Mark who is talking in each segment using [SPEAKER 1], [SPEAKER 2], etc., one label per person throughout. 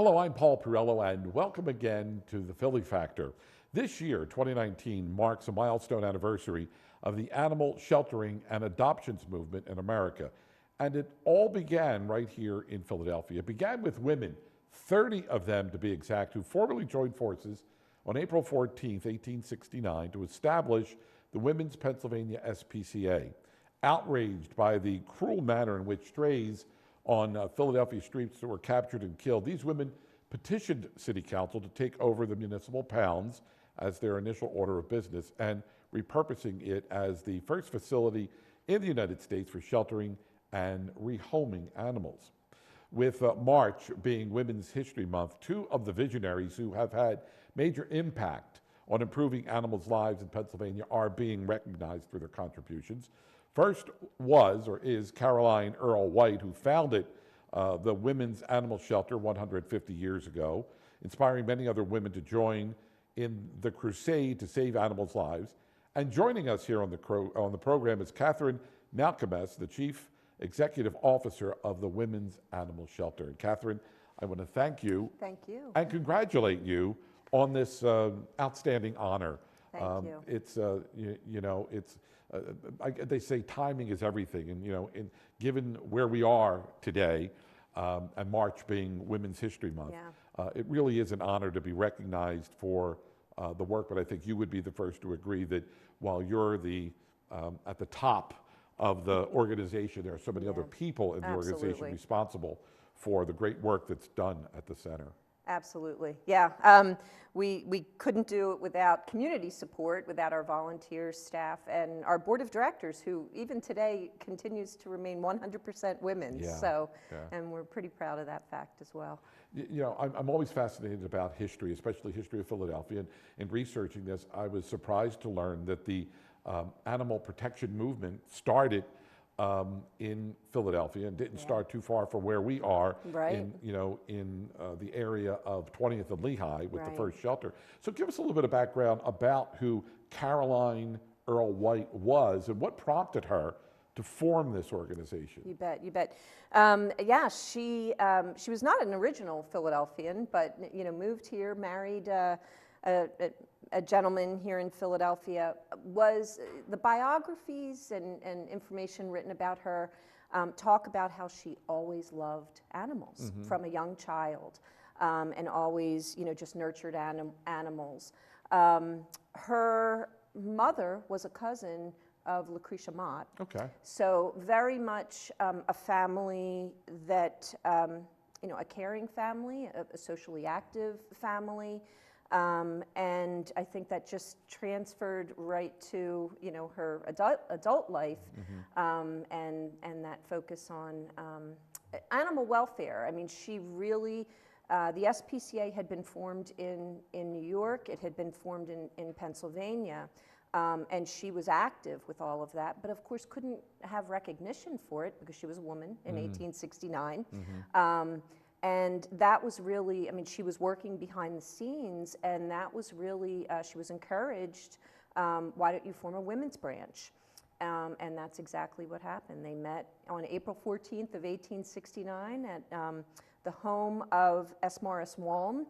[SPEAKER 1] Hello, I'm Paul Perrello, and welcome again to the Philly Factor. This year, 2019, marks a milestone anniversary of the animal sheltering and adoptions movement in America. And it all began right here in Philadelphia. It began with women, 30 of them to be exact, who formally joined forces on April 14th, 1869, to establish the Women's Pennsylvania SPCA. Outraged by the cruel manner in which strays on Philadelphia streets were captured and killed, these women petitioned City Council to take over the municipal pounds as their initial order of business and repurposing it as the first facility in the United States for sheltering and rehoming animals. With March being Women's History Month, two of the visionaries who have had major impact on improving animals' lives in Pennsylvania are being recognized for their contributions. First was, or is, Caroline Earl White, who founded the Women's Animal Shelter 150 years ago, inspiring many other women to join in the crusade to save animals' lives. And joining us here on the program is Katherine, Malkemes, the Chief Executive Officer of the Women's Animal Shelter. And Katherine, I want to thank you.
[SPEAKER 2] Thank you.
[SPEAKER 1] And congratulate you on this outstanding honor.
[SPEAKER 2] Thank you.
[SPEAKER 1] It's, they say timing is everything. And, given where we are today, and March being Women's History Month, it really is an honor to be recognized for the work. But I think you would be the first to agree that while you're at the top of the organization, there are so many other people in the organization responsible for the great work that's done at the center.
[SPEAKER 2] Absolutely, yeah. We couldn't do it without community support, without our volunteers, staff, and our board of directors, who even today continues to remain 100% women. And we're pretty proud of that fact as well.
[SPEAKER 1] I'm always fascinated about history, especially history of Philadelphia. And in researching this, I was surprised to learn that the animal protection movement started in Philadelphia and didn't start too far from where we are in the area of 20th and Lehigh with the first shelter. So give us a little bit of background about who Caroline Earl White was and what prompted her to form this organization.
[SPEAKER 2] You bet, you bet. Yeah, she was not an original Philadelphian, but moved here, married a gentleman here in Philadelphia. Was the biographies and information written about her talk about how she always loved animals from a young child, and always just nurtured animals. Her mother was a cousin of Lucretia Mott.
[SPEAKER 1] Okay.
[SPEAKER 2] So very much a family that, a caring family, a socially active family. And I think that just transferred right to her adult life, and that focus on animal welfare. I mean, she really, the SPCA had been formed in New York. It had been formed in Pennsylvania, and she was active with all of that, but of course couldn't have recognition for it because she was a woman in 1869. And that was really, I mean, she was working behind the scenes, and that was really, she was encouraged, why don't you form a women's branch? And that's exactly what happened. They met on April 14th of 1869 at the home of S. Morris Waln,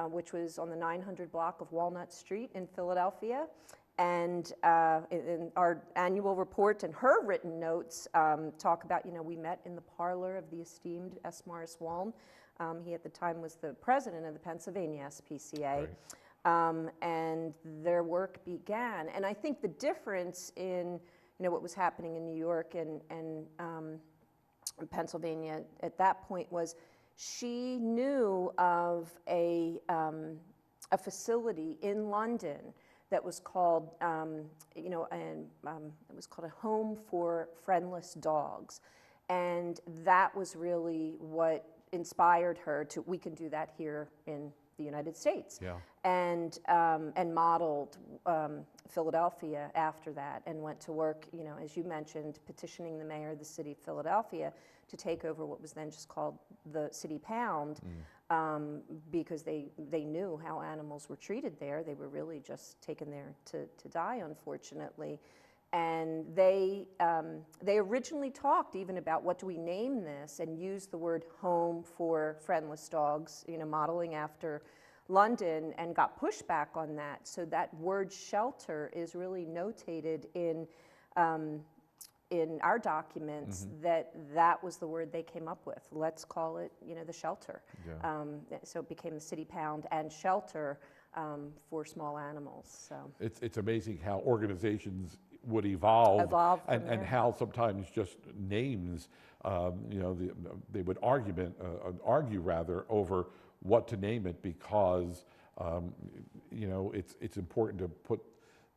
[SPEAKER 2] which was on the 900 block of Walnut Street in Philadelphia. And in our annual report and her written notes talk about, we met in the parlor of the esteemed S. Morris Waln. He at the time was the president of the Pennsylvania SPCA. And their work began. And I think the difference in, what was happening in New York and Pennsylvania at that point was she knew of a facility in London that was called, it was called a home for friendless dogs. And that was really what inspired her to, we can do that here in the United States. And modeled Philadelphia after that, and went to work, as you mentioned, petitioning the mayor of the city of Philadelphia to take over what was then just called the city pound, because they knew how animals were treated there. They were really just taken there to die, unfortunately. And they originally talked even about what do we name this, and used the word home for friendless dogs, modeling after London, and got pushback on that. So that word shelter is really notated in our documents, that was the word they came up with. Let's call it, the shelter.
[SPEAKER 1] Yeah.
[SPEAKER 2] So it became the city pound and shelter for small animals. So
[SPEAKER 1] It's amazing how organizations would evolve and how sometimes just names, they would argue rather over what to name it, because it's important to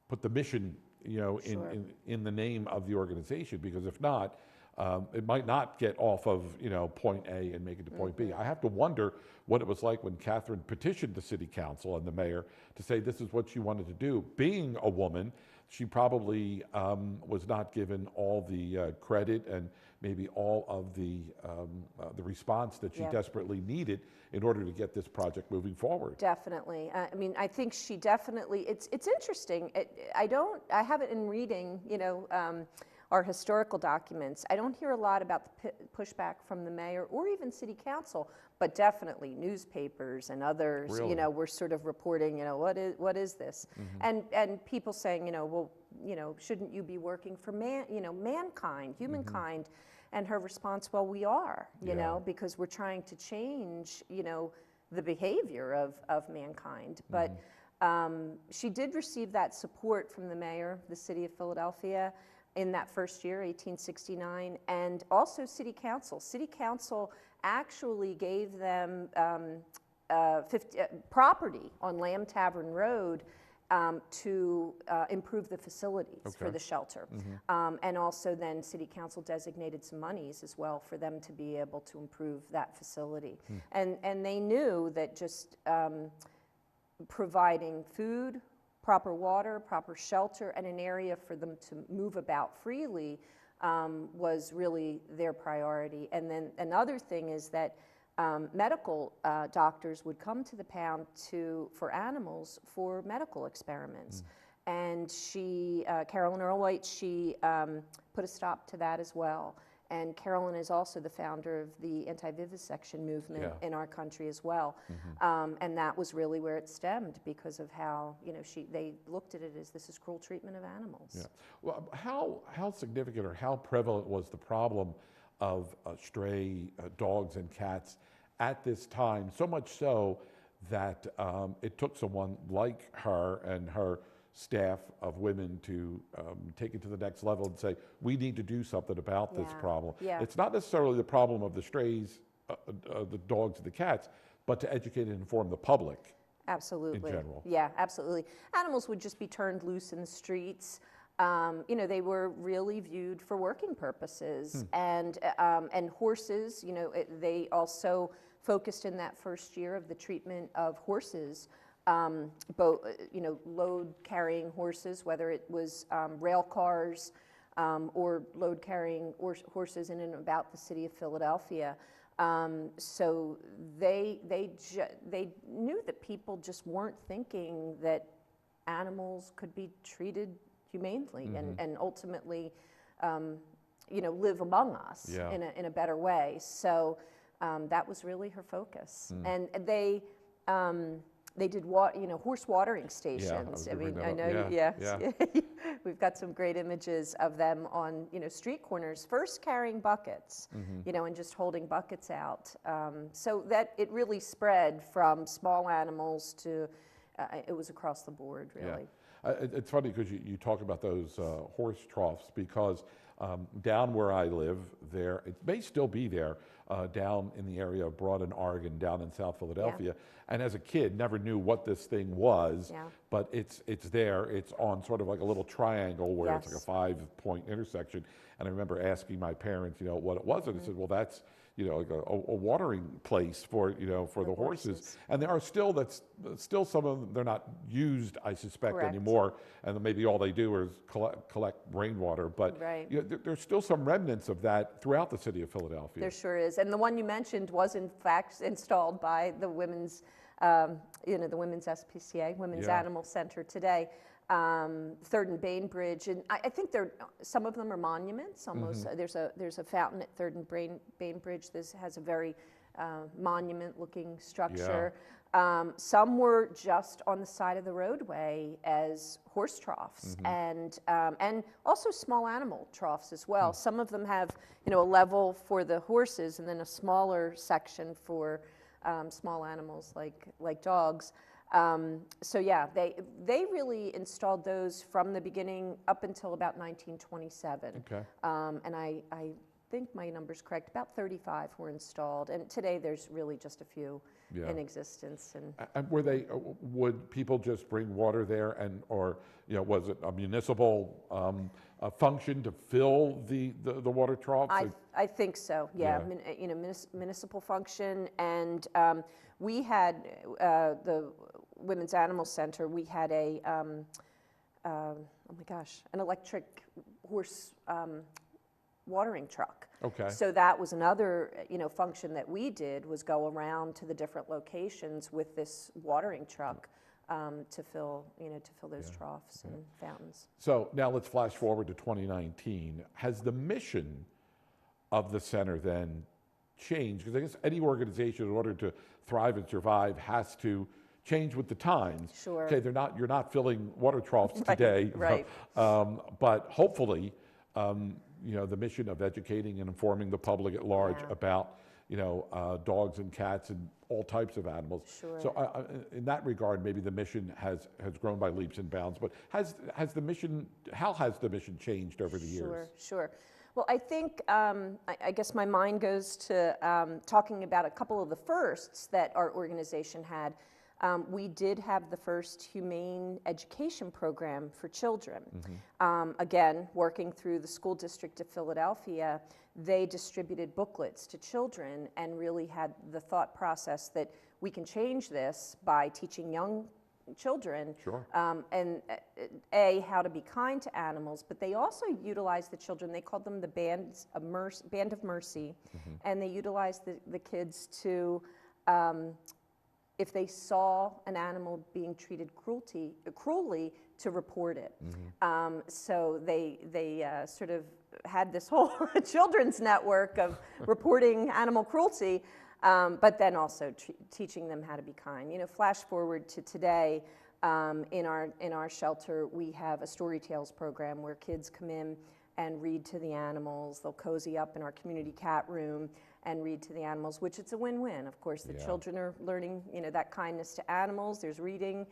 [SPEAKER 1] put the mission in the name of the organization, because if not, it might not get off of point A and make it to point B. I have to wonder what it was like when Katherine petitioned the city council and the mayor to say this is what she wanted to do. Being a woman, she probably was not given all the credit and maybe all of the response that she desperately needed in order to get this project moving forward.
[SPEAKER 2] Definitely. I mean, I think she definitely, it's interesting. I haven't in reading, our historical documents, I don't hear a lot about the pushback from the mayor or even city council, but definitely newspapers and others,
[SPEAKER 1] Really?
[SPEAKER 2] were sort of reporting, what is this? And people saying, well, shouldn't you be working for mankind, humankind? And her response, well, we are, because we're trying to change, the behavior of mankind. But she did receive that support from the mayor of the city of Philadelphia in that first year, 1869, and also city council. City council actually gave them property on Lamb Tavern Road to improve the facilities for the shelter. And also then city council designated some monies as well for them to be able to improve that facility. And they knew that just providing food, proper water, proper shelter, and an area for them to move about freely was really their priority. And then another thing is that medical doctors would come to the pound for animals for medical experiments. And Carolyn Earl-White, she put a stop to that as well. And Carolyn is also the founder of the anti-vivisection movement in our country as well. And that was really where it stemmed, because of how, they looked at it as this is cruel treatment of animals.
[SPEAKER 1] Yeah. Well, how significant or how prevalent was the problem of stray dogs and cats at this time? So much so that it took someone like her and her staff of women to take it to the next level and say, we need to do something about this problem. It's not necessarily the problem of the strays, the dogs and the cats, but to educate and inform the public.
[SPEAKER 2] Absolutely.
[SPEAKER 1] In general.
[SPEAKER 2] Yeah, absolutely. Animals would just be turned loose in the streets. They were really viewed for working purposes. And horses, they also focused in that first year of the treatment of horses, load-carrying horses, whether it was rail cars or load-carrying horses in and about the city of Philadelphia. So they knew that people just weren't thinking that animals could be treated humanely and ultimately, live among us in a better way. So that was really her focus. And they did horse watering stations. I mean, I know, we've got some great images of them on, street corners, first carrying buckets, and just holding buckets out. So that it really spread from small animals to, it was across the board, really.
[SPEAKER 1] It's funny because you talk about those horse troughs, because down where I live, there, it may still be there, down in the area of Broad and Oregon, down in South Philadelphia. And as a kid, never knew what this thing was, but it's there. It's on sort of like a little triangle where it's like a 5-point intersection. And I remember asking my parents, what it was, and they said, well, that's like a watering place for for the horses. And there are still still some of them, they're not used, I suspect, anymore, and maybe all they do is collect rainwater. But there's still some remnants of that throughout the city of Philadelphia.
[SPEAKER 2] There sure is, and the one you mentioned was in fact installed by the women's, the women's SPCA, Women's Animal Center today. Third and Bainbridge, and I think some of them are monuments. Almost, there's a fountain at Third and Bainbridge. This has a very monument-looking structure. Some were just on the side of the roadway as horse troughs, and also small animal troughs as well. Some of them have, a level for the horses, and then a smaller section for small animals like dogs. So yeah, they really installed those from the beginning up until about 1927.
[SPEAKER 1] Okay.
[SPEAKER 2] And I think my number's correct, about 35 were installed, and today there's really just a few in existence.
[SPEAKER 1] And were they? Would people just bring water there, or was it a municipal function to fill the water troughs?
[SPEAKER 2] I think so. Yeah. Municipal function, and we had the Women's Animal Center. We had an electric horse watering truck.
[SPEAKER 1] Okay.
[SPEAKER 2] So that was another, function that we did, was go around to the different locations with this watering truck to fill those troughs and fountains.
[SPEAKER 1] So now let's flash forward to 2019. Has the mission of the center then changed? Because I guess any organization, in order to thrive and survive, has to change with the times.
[SPEAKER 2] Sure.
[SPEAKER 1] Okay, you're not filling water troughs today,
[SPEAKER 2] right.
[SPEAKER 1] But hopefully, the mission of educating and informing the public at large about, dogs and cats and all types of animals.
[SPEAKER 2] Sure.
[SPEAKER 1] So in that regard, maybe the mission has grown by leaps and bounds. But how has the mission changed over the years?
[SPEAKER 2] Sure. Well, I think, I guess my mind goes to talking about a couple of the firsts that our organization had. We did have the first humane education program for children. Again, working through the school district of Philadelphia, they distributed booklets to children and really had the thought process that we can change this by teaching young children, and how to be kind to animals, but they also utilized the children. They called them the Band of Mercy, and they utilized the kids to, if they saw an animal being treated cruelly, to report it. So they sort of had this whole children's network of reporting animal cruelty, but then also teaching them how to be kind. Flash forward to today, in our shelter, we have a story tales program where kids come in and read to the animals. They'll cozy up in our community cat room and read to the animals, which it's a win-win. Of course, the children are learning, that kindness to animals. There's reading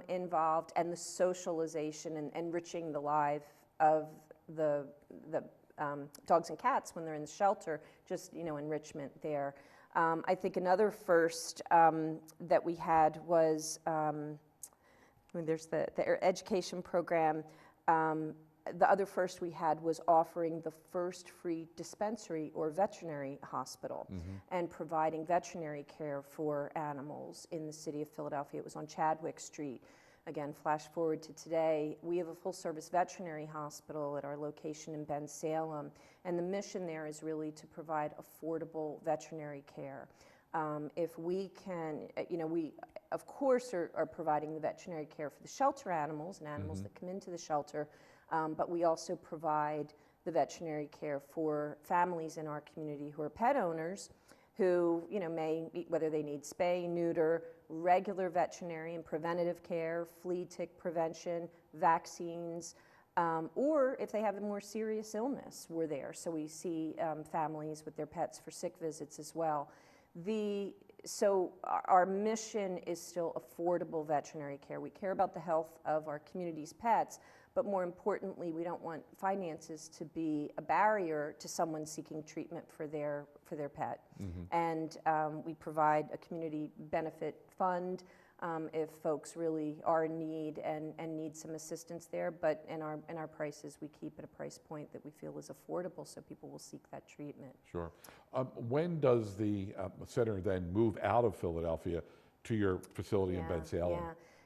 [SPEAKER 2] involved, and the socialization and enriching the life of the dogs and cats when they're in the shelter. Just enrichment there. I think another first that we had was there's the education program. The other first we had was offering the first free dispensary or veterinary hospital and providing veterinary care for animals in the city of Philadelphia. It was on Chadwick Street. Again, flash forward to today, we have a full-service veterinary hospital at our location in Ben Salem, and the mission there is really to provide affordable veterinary care. If we can, we of course are providing the veterinary care for the shelter animals and animals that come into the shelter, but we also provide the veterinary care for families in our community who are pet owners who, may, whether they need spay, neuter, regular veterinary and preventative care, flea tick prevention, vaccines, or if they have a more serious illness, we're there. So we see families with their pets for sick visits as well. So our mission is still affordable veterinary care. We care about the health of our community's pets, but more importantly, we don't want finances to be a barrier to someone seeking treatment for their pet. And we provide a community benefit fund if folks really are in need and need some assistance there. But in our prices, we keep at a price point that we feel is affordable, so people will seek that treatment.
[SPEAKER 1] Sure. When does the center then move out of Philadelphia to your facility in Ben Salem?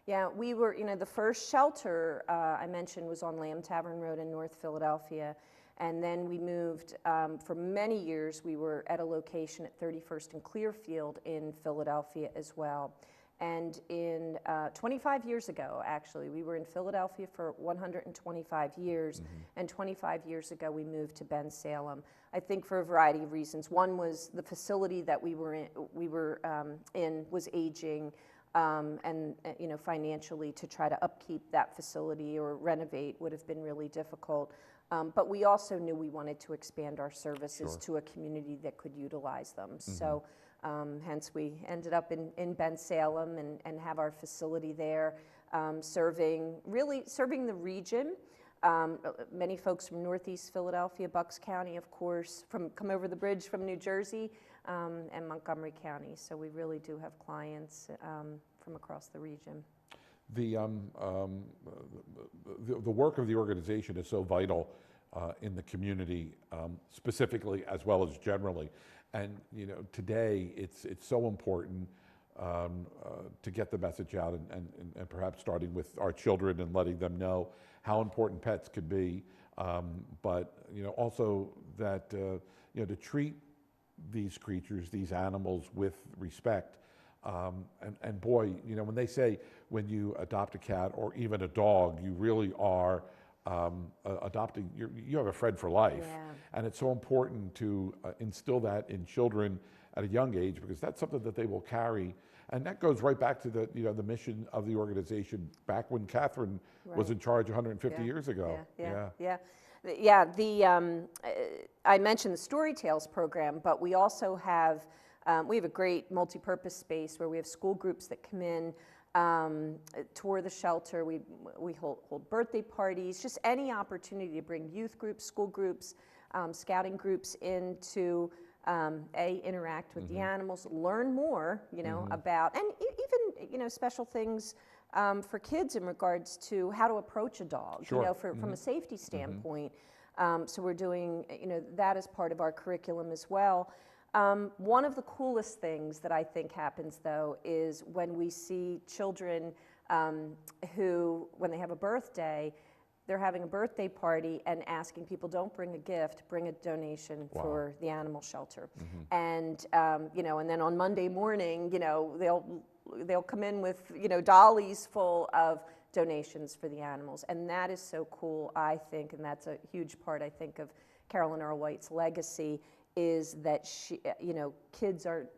[SPEAKER 2] Yeah, we were, the first shelter I mentioned was on Lamb Tavern Road in North Philadelphia. And then we moved, for many years, we were at a location at 31st and Clearfield in Philadelphia as well. And in 25 years ago, actually, we were in Philadelphia for 125 years, and 25 years ago we moved to Salem. I think for a variety of reasons. One was the facility that we were in was aging, and you know, financially to try to upkeep that facility or renovate would have been really difficult. But we also knew we wanted to expand our services to a community that could utilize them. So hence we ended up in Salem and have our facility there, serving the region. Many folks from Northeast Philadelphia, Bucks County, of course, come over the bridge from New Jersey, and Montgomery County. So we really do have clients from across the region.
[SPEAKER 1] The work of the organization is so vital in the community, specifically as well as generally. And you know, today it's so important to get the message out, and perhaps starting with our children and letting them know how important pets could be, but you know, also that you know, to treat these creatures, these animals, with respect. And boy, you know, when they say when you adopt a cat or even a dog, you really are adopting, you have a friend for life.
[SPEAKER 2] Yeah.
[SPEAKER 1] And it's so important to instill that in children at a young age, because that's something that they will carry. And that goes right back to the, you know, the mission of the organization back when Katherine was in charge 150 years ago.
[SPEAKER 2] I mentioned the Story Tales program, but we also have, we have a great multi-purpose space where we have school groups that come in, tour the shelter. We hold birthday parties, just any opportunity to bring youth groups, school groups, scouting groups in to interact with the animals, learn more, you know, about, and even, you know, special things for kids in regards to how to approach a dog, you know, from a safety standpoint. So we're doing, you know, that as part of our curriculum as well. One of the coolest things that I think happens, though, is when we see children who, when they have a birthday, they're having a birthday party and asking people, don't bring a gift, bring a donation for the animal shelter. And, you know, and then on Monday morning, you know, they'll come in with, you know, dollies full of donations for the animals. And that is so cool, I think, and that's a huge part, I think, of Carolyn Earl White's legacy, is that she, you know, kids are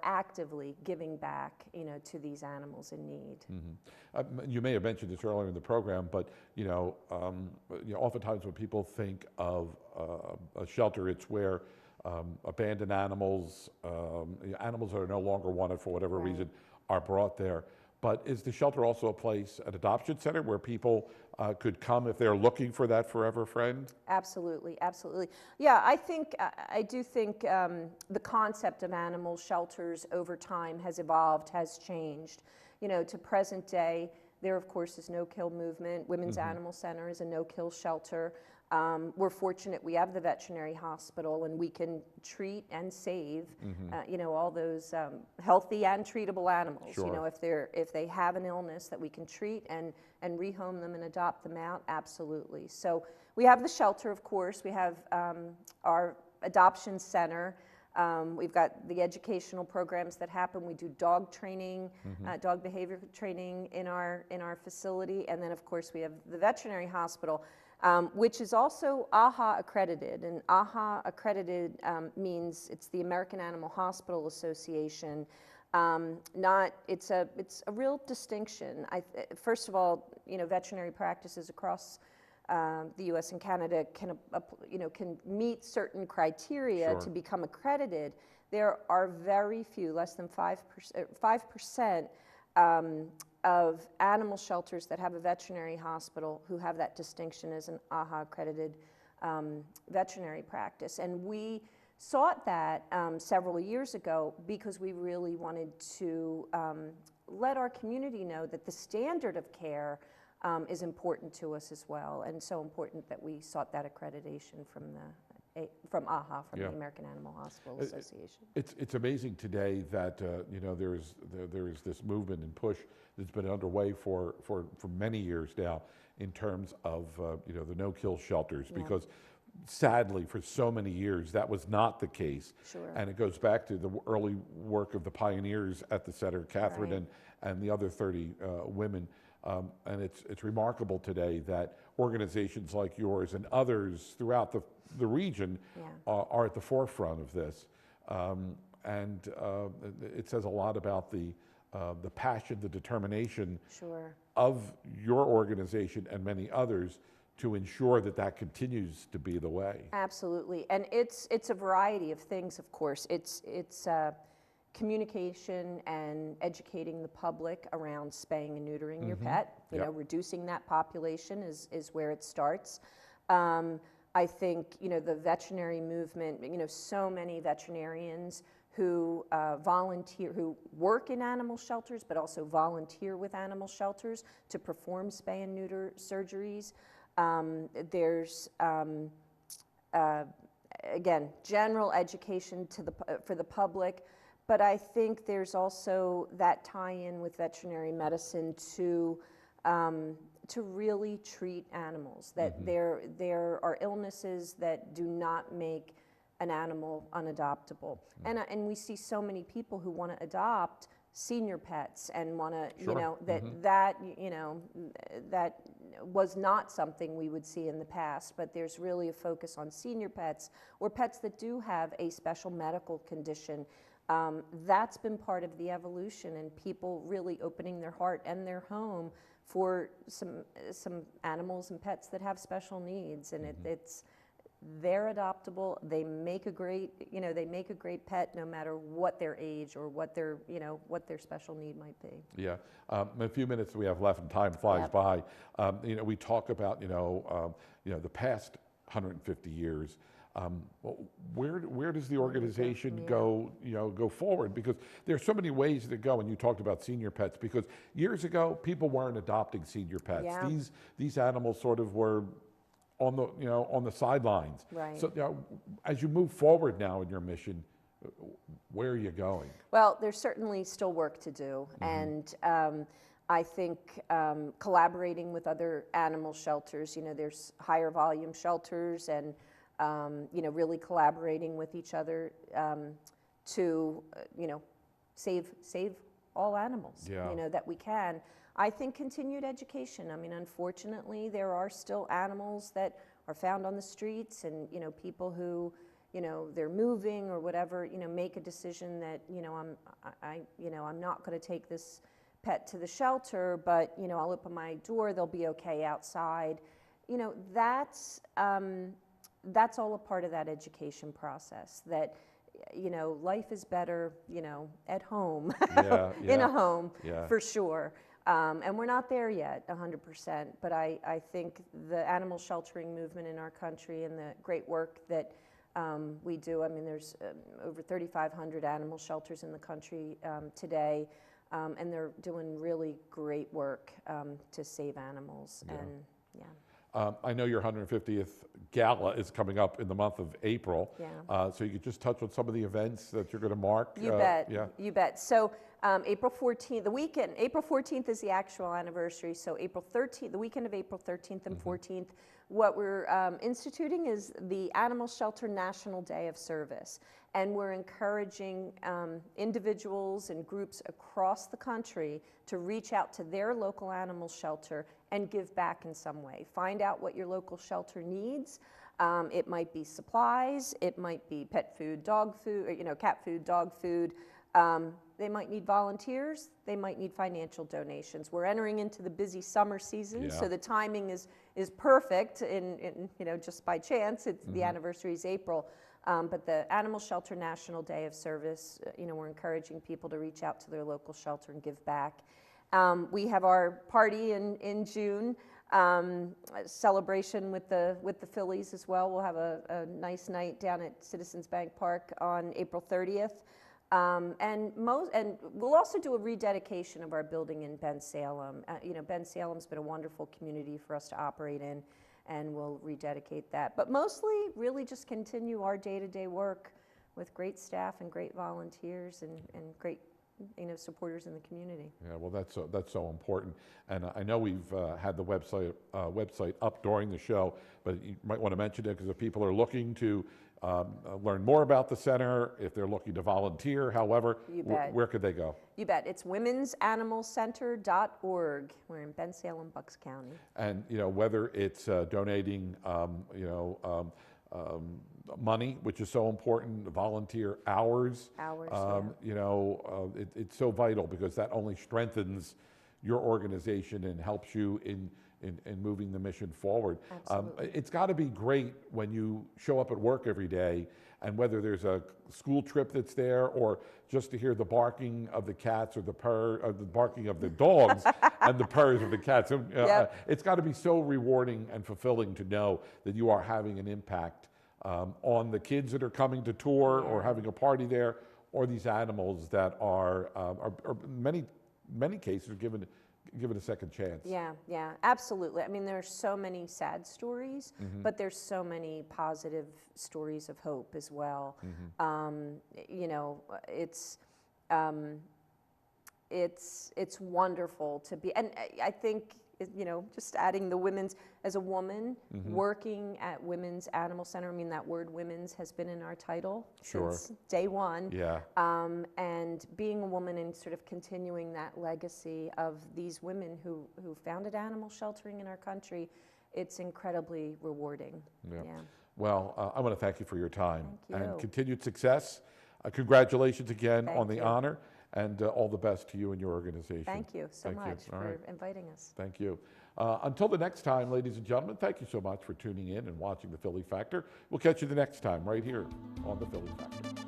[SPEAKER 2] actively giving back, you know, to these animals in need. You
[SPEAKER 1] may have mentioned this earlier in the program, but you know, oftentimes when people think of a shelter, it's where abandoned animals, animals that are no longer wanted for whatever reason, are brought there. But is the shelter also a place, an adoption center, where people could come if they're looking for that forever friend?
[SPEAKER 2] Absolutely, absolutely. Yeah, I do think the concept of animal shelters over time has evolved, has changed. You know, to present day, there of course is no-kill movement. Women's Animal Center is a no-kill shelter. We're fortunate we have the veterinary hospital, and we can treat and save, you know, all those healthy and treatable animals. You know, if they have an illness that we can treat and rehome them and adopt them out, absolutely. So we have the shelter, of course. We have our adoption center. We've got the educational programs that happen. We do dog training, dog behavior training in our facility, and then of course we have the veterinary hospital. Which is also AHA accredited, and AHA accredited means it's the American Animal Hospital Association. It's a real distinction. First of all, you know, veterinary practices across the U.S. and Canada can meet certain criteria to become accredited. There are very few, less than 5% of animal shelters that have a veterinary hospital who have that distinction as an AHA accredited veterinary practice. And we sought that several years ago because we really wanted to let our community know that the standard of care is important to us as well, and so important that we sought that accreditation from AHA, from the American Animal Hospital Association.
[SPEAKER 1] It's amazing today that you know, there is this movement and push that's been underway for many years now in terms of you know, the no-kill shelters, because sadly for so many years that was not the case. And it goes back to the early work of the pioneers at the center, Katherine and the other 30 women. And it's remarkable today that organizations like yours and others throughout the region are at the forefront of this. And it says a lot about the passion, the determination of your organization and many others to ensure that that continues to be the way.
[SPEAKER 2] Absolutely, and it's a variety of things, of course. It's communication and educating the public around spaying and neutering your pet. You know, reducing that population is where it starts. I think, you know, the veterinary movement, you know, so many veterinarians who volunteer, who work in animal shelters, but also volunteer with animal shelters to perform spay and neuter surgeries. There's, again, general education for the public, but I think there's also that tie-in with veterinary medicine to really treat animals, that there are illnesses that do not make an animal unadoptable. And we see so many people who want to adopt senior pets and want to, you know, that was not something we would see in the past, but there's really a focus on senior pets or pets that do have a special medical condition. That's been part of the evolution, and people really opening their heart and their home for some animals and pets that have special needs, and they're adoptable. They make a great, you know, they make a great pet no matter what their age or what their, you know, what their special need might be.
[SPEAKER 1] Yeah, in a few minutes we have left and time flies by. You know, we talk about, you know, the past 150 years. Where does the organization go, you know, go forward? Because there's so many ways to go, and you talked about senior pets, because years ago people weren't adopting senior pets.
[SPEAKER 2] Yeah.
[SPEAKER 1] These animals sort of were on the, you know, on the sidelines.
[SPEAKER 2] Right.
[SPEAKER 1] So, you know, as you move forward now in your mission, where are you going?
[SPEAKER 2] Well, there's certainly still work to do, and I think collaborating with other animal shelters, you know, there's higher volume shelters, and you know, really collaborating with each other to, you know, save all animals, you know, that we can. I think continued education. I mean, unfortunately, there are still animals that are found on the streets, and, you know, people who, you know, they're moving or whatever, you know, make a decision that, you know, I'm not going to take this pet to the shelter, but, you know, I'll open my door, they'll be okay outside. You know, that's all a part of that education process, that, you know, life is better, you know, at home, in a home, for sure. And we're not there yet, 100%, but I think the animal sheltering movement in our country and the great work that we do, I mean, there's over 3,500 animal shelters in the country today, and they're doing really great work to save animals. And
[SPEAKER 1] I know your 150th gala is coming up in the month of April. So you could just touch on some of the events that you're going to mark.
[SPEAKER 2] You bet. You bet. So April 14th, the weekend, April 14th is the actual anniversary. So April 13th, the weekend of April 13th and 14th, what we're instituting is the Animal Shelter National Day of Service. And we're encouraging individuals and groups across the country to reach out to their local animal shelter and give back in some way. Find out what your local shelter needs. It might be supplies, it might be pet food, dog food, or, you know, cat food, dog food. They might need volunteers, they might need financial donations. We're entering into the busy summer season, so the timing is perfect, in you know, just by chance, it's the anniversary is April. But the Animal Shelter National Day of Service, you know, we're encouraging people to reach out to their local shelter and give back. We have our party in June, celebration with the Phillies as well. We'll have a nice night down at Citizens Bank Park on April 30th. And we'll also do a rededication of our building in Bensalem. You know, Bensalem's been a wonderful community for us to operate in, and we'll rededicate that. But mostly, really just continue our day-to-day work with great staff and great volunteers and great supporters in the community.
[SPEAKER 1] Yeah, well, that's so important. And I know we've had the website up during the show, but you might want to mention it because if people are looking to learn more about the center, if they're looking to volunteer, however, where could they go?
[SPEAKER 2] You bet. It's womensanimalcenter.org. We're in Ben Salem, Bucks County.
[SPEAKER 1] And whether it's donating, money, which is so important, volunteer hours. It's so vital because that only strengthens your organization and helps you in moving the mission forward. It's got to be great when you show up at work every day, and whether there's a school trip that's there, or just to hear the barking of the cats, or the barking of the dogs, and the purrs of the cats. It's got to be so rewarding and fulfilling to know that you are having an impact on the kids that are coming to tour or having a party there, or these animals that are in many cases given a second chance.
[SPEAKER 2] Yeah, absolutely. I mean, there's so many sad stories, but there's so many positive stories of hope as well. It's wonderful to be, and I think, just adding the women's, as a woman working at Women's Animal Center, I mean, that word women's has been in our title since day one.
[SPEAKER 1] Yeah.
[SPEAKER 2] And being a woman and sort of continuing that legacy of these women who founded animal sheltering in our country, it's incredibly rewarding.
[SPEAKER 1] Yeah. Well, I want to thank you for your time.
[SPEAKER 2] Thank you.
[SPEAKER 1] And continued success. Congratulations again on the honor. And all the best to you and your organization.
[SPEAKER 2] Thank you so much for inviting us.
[SPEAKER 1] Thank you. Until the next time, ladies and gentlemen, thank you so much for tuning in and watching The Philly Factor. We'll catch you the next time right here on The Philly Factor.